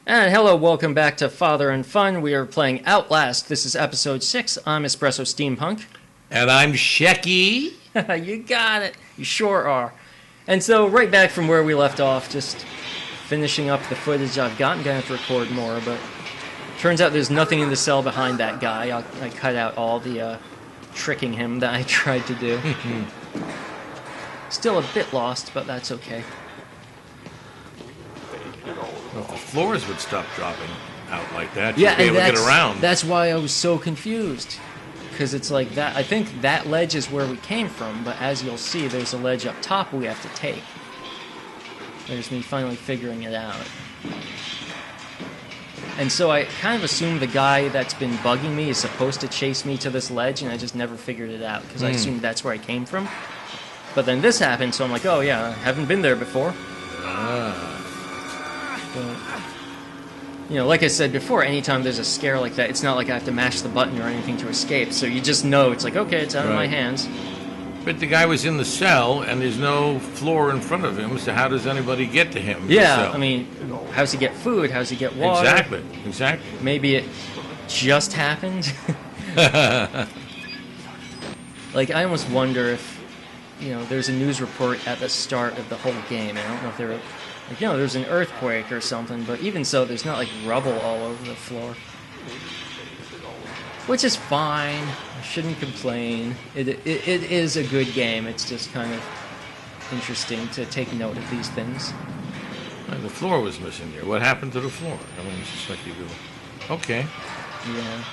And hello, welcome back to Father and Fun. We are playing Outlast. This is episode 6. I'm Espresso Steampunk. And I'm Shecky. You got it. You sure are. And so, right back from where we left off, just finishing up the footage I've got. I'm going to have to record more, but turns out there's nothing in the cell behind that guy. I cut out all the tricking him that I tried to do. Still a bit lost, but that's okay. Well, if the floors would stop dropping out like that, Yeah, you'd be able to get around. That's why I was so confused. Because it's like that. I think that ledge is where we came from, but as you'll see, there's a ledge up top we have to take. There's me finally figuring it out. And so I kind of assumed the guy that's been bugging me is supposed to chase me to this ledge, and I just never figured it out, because I assumed that's where I came from. But then this happened, so I'm like, oh yeah, I haven't been there before. But, you know, like I said before, anytime there's a scare like that, it's not like I have to mash the button or anything to escape, so you just know, it's like, okay, it's out of my hands. But the guy was in the cell, and there's no floor in front of him, so how does anybody get to him? Yeah, I mean, how's he get food? How's he get water? Exactly. Maybe it just happened. Like, I almost wonder if, you know, there's a news report at the start of the whole game. I don't know if there were, like, you know, there's an earthquake or something, but even so, there's not, like, rubble all over the floor. Which is fine. I shouldn't complain. It is a good game. It's just kind of interesting to take note of these things. Well, the floor was missing here. What happened to the floor? I mean, it's just like you go, okay. Yeah.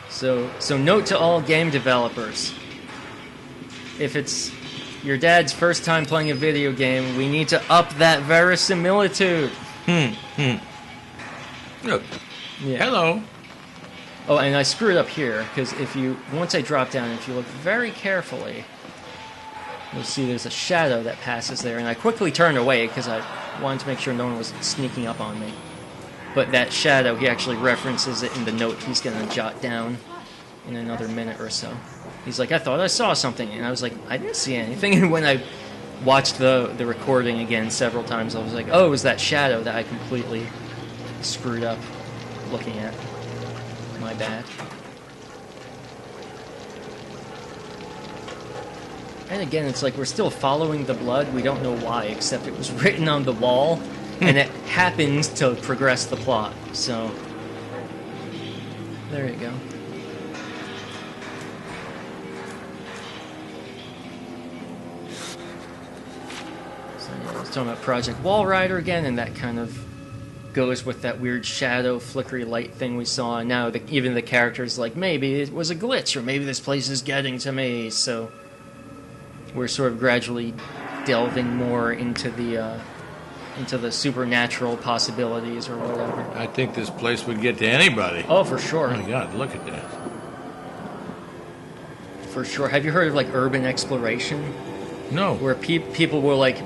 So note to all game developers. If it's your dad's first time playing a video game, we need to up that verisimilitude. Look. Yeah. Hello. Oh, and I screwed up here, because once I drop down, if you look very carefully, you'll see there's a shadow that passes there, and I quickly turned away, because I wanted to make sure no one was sneaking up on me. But that shadow, he actually references it in the note he's going to jot down in another minute or so. He's like, I thought I saw something, and I was like, I didn't see anything, and when I watched the recording again several times, I was like, oh, it was that shadow that I completely screwed up looking at. My bad. And again, it's like we're still following the blood. We don't know why, except it was written on the wall, and it happens to progress the plot. So, there you go. So yeah, I was talking about Project Wall Rider again, and that kind of goes with that weird shadow, flickery light thing we saw. And now even the character's like, maybe it was a glitch, or maybe this place is getting to me. So we're sort of gradually delving more into the supernatural possibilities or whatever. I think this place would get to anybody. Oh, for sure. Oh my God, look at that. For sure. Have you heard of, like, urban exploration? No. Where people will, like,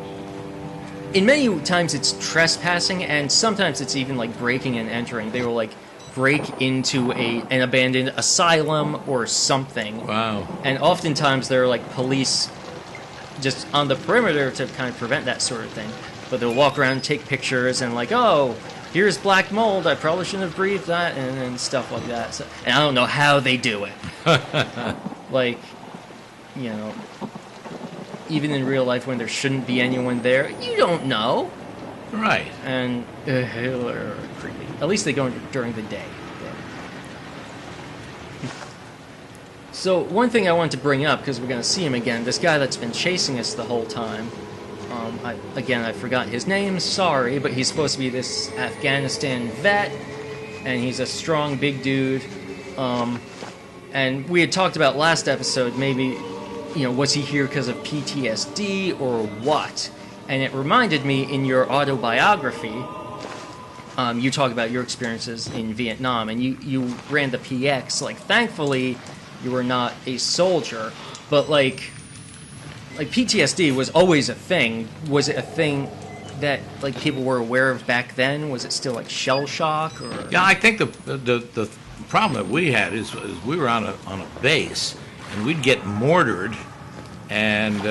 in many times it's trespassing, and sometimes it's even like breaking and entering. They will like break into an abandoned asylum or something. Wow. And oftentimes there are like police just on the perimeter to kind of prevent that sort of thing. But they'll walk around, take pictures, and like, oh, here's black mold. I probably shouldn't have breathed that, and stuff like that. So, and I don't know how they do it. Like, you know, even in real life when there shouldn't be anyone there, you don't know. Right. And creepy. At least they go during the day. So one thing I want to bring up, because we're going to see him again, this guy that's been chasing us the whole time, I forgot his name, sorry, but he's supposed to be this Afghanistan vet, and he's a strong, big dude. And we had talked about last episode, maybe, you know, was he here because of PTSD or what? And it reminded me, in your autobiography, you talk about your experiences in Vietnam, and you ran the PX. Like, thankfully, you were not a soldier, but like PTSD was always a thing. Was it a thing that like people were aware of back then? Was it still like shell shock? Or Yeah, I think the problem that we had is we were on a base, and we'd get mortared and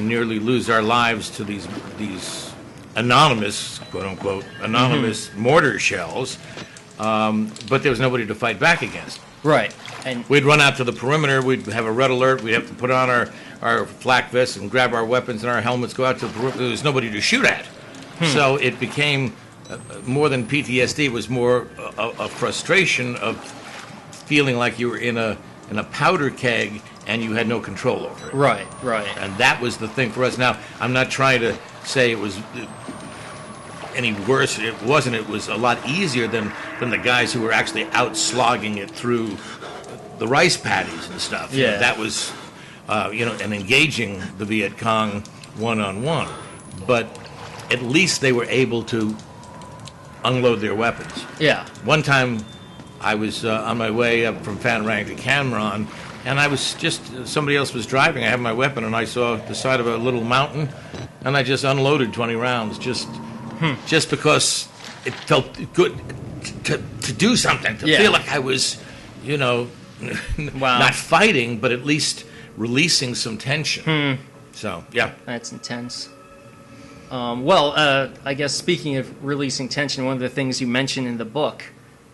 nearly lose our lives to these anonymous, quote unquote, anonymous mortar shells, but there was nobody to fight back against. Right. And We'd run out to the perimeter, we'd have a red alert, we'd have to put on our flak vests and grab our weapons and our helmets, go out to the perimeter. There was nobody to shoot at. So it became, more than PTSD, it was more a frustration of feeling like you were in a powder keg and you had no control over it. right. And that was the thing for us. Now, I'm not trying to say it was any worse. It wasn't. It was a lot easier than the guys who were actually out slogging it through the rice paddies and stuff. You know, Yeah. that was, and engaging the Viet Cong one-on-one. But at least they were able to unload their weapons. Yeah. One time, I was on my way up from Phan Rang to Cam Ranh, and I was somebody else was driving. I had my weapon, and I saw the side of a little mountain, and I just unloaded 20 rounds just because it felt good to do something, to Yeah. feel like I was, Wow. not fighting, but at least releasing some tension. So, yeah. That's intense. I guess speaking of releasing tension, one of the things you mentioned in the book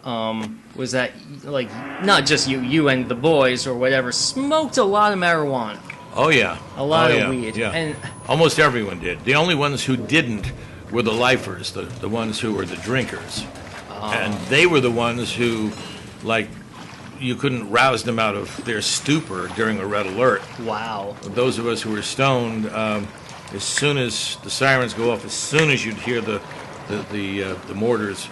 was that, like, not just you and the boys or whatever smoked a lot of marijuana, Oh, yeah. a lot Oh, of yeah. weed, Yeah. and Almost everyone did. The only ones who didn't were the lifers, the ones who were the drinkers. And they were the ones who, like, you couldn't rouse them out of their stupor during a red alert. wow, Those of us who were stoned, as soon as the sirens go off, as soon as you'd hear the mortars,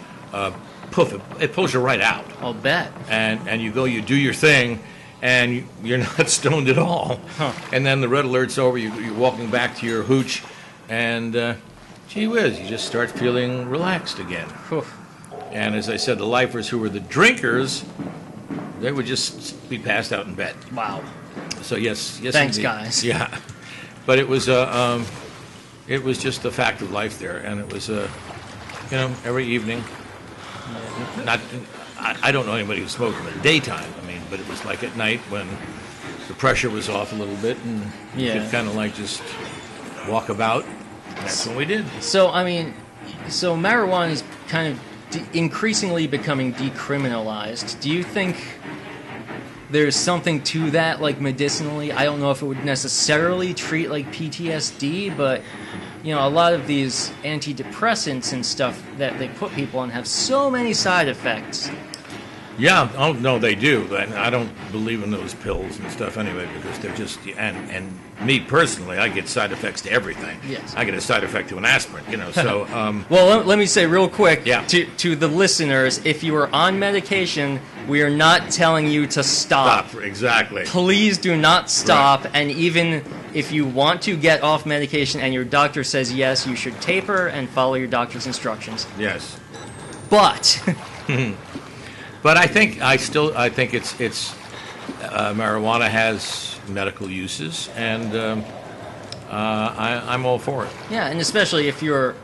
poof, it pulls you right out. I'll bet. And you do your thing, and you're not stoned at all. Huh. And then the red alert's over, you're walking back to your hooch, and gee whiz, you just start feeling relaxed again. Whew. And as I said, the lifers who were the drinkers, they would just be passed out in bed. Wow. So yes, Thanks, indeed. guys. Yeah, but it was just a fact of life there, and it was every evening. I don't know anybody who smoked in the daytime. I mean, but it was like at night when the pressure was off a little bit, and you Yeah. could kind of like just walk about. That's what we did. So marijuana is kind of increasingly becoming decriminalized. Do you think there's something to that, like medicinally? I don't know if it would necessarily treat like PTSD, but a lot of these antidepressants and stuff that they put people on have so many side effects. Yeah, oh no, they do. And I don't believe in those pills and stuff anyway, because they're just and me personally, I get side effects to everything. Yes. I get a side effect to an aspirin, So Well, let me say real quick Yeah. to the listeners, if you are on medication, we are not telling you to stop. Exactly. Please do not stop, and even if you want to get off medication and your doctor says yes, you should taper and follow your doctor's instructions. Yes. But But I think it's marijuana has medical uses, and I'm all for it. yeah, and especially if you're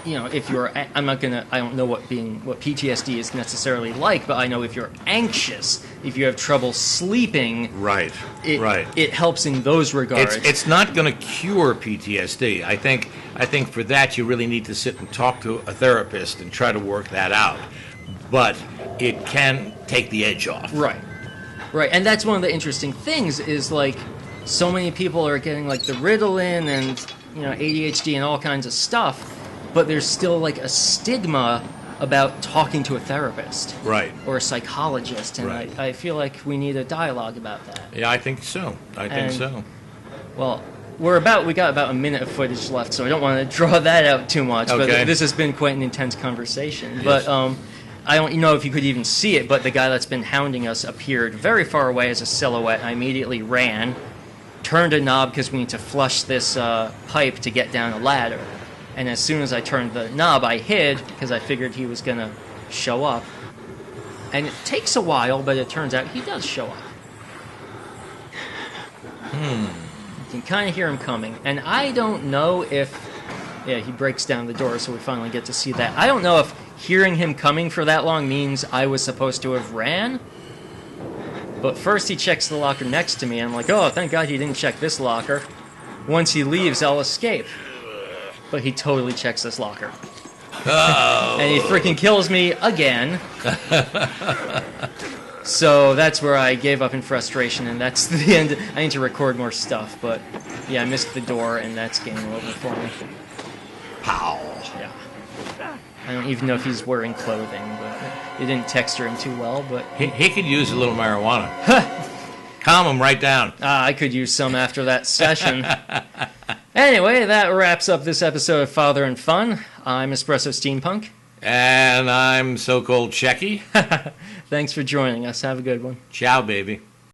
I don't know what PTSD is necessarily like, but I know if you're anxious, if you have trouble sleeping, Right. it helps in those regards. It's not going to cure PTSD. I think for that you really need to sit and talk to a therapist and try to work that out. But it can take the edge off. Right, and that's one of the interesting things is, like, so many people are getting, like, the Ritalin and ADHD and all kinds of stuff, but there's still, like, a stigma about talking to a therapist, Right. or a psychologist, and Right. I feel like we need a dialogue about that. Yeah, I think so. Well, we got about a minute of footage left, so I don't want to draw that out too much. Okay. But this has been quite an intense conversation. Yes. But I don't know if you could even see it, but the guy that's been hounding us appeared very far away as a silhouette. I immediately ran, turned a knob because we need to flush this pipe to get down a ladder. And as soon as I turned the knob, I hid because I figured he was going to show up. And it takes a while, but it turns out he does show up. You can kind of hear him coming. And I don't know if... Yeah, he breaks down the door, so we finally get to see that. I don't know if hearing him coming for that long means I was supposed to have ran. But first he checks the locker next to me, and I'm like, oh, thank God he didn't check this locker. Once he leaves, I'll escape. but he totally checks this locker. Oh. And he freaking kills me again. So that's where I gave up in frustration, and that's the end. I need to record more stuff, but yeah, I missed the door, and that's game over for me. Pow. Yeah. I don't even know if he's wearing clothing, but it didn't texture him too well, but... He could use a little marijuana. Calm him right down. I could use some after that session. Anyway, that wraps up this episode of Father and Fun. I'm Espresso Steampunk. And I'm so-called Shecky. Thanks for joining us. Have a good one. Ciao, baby.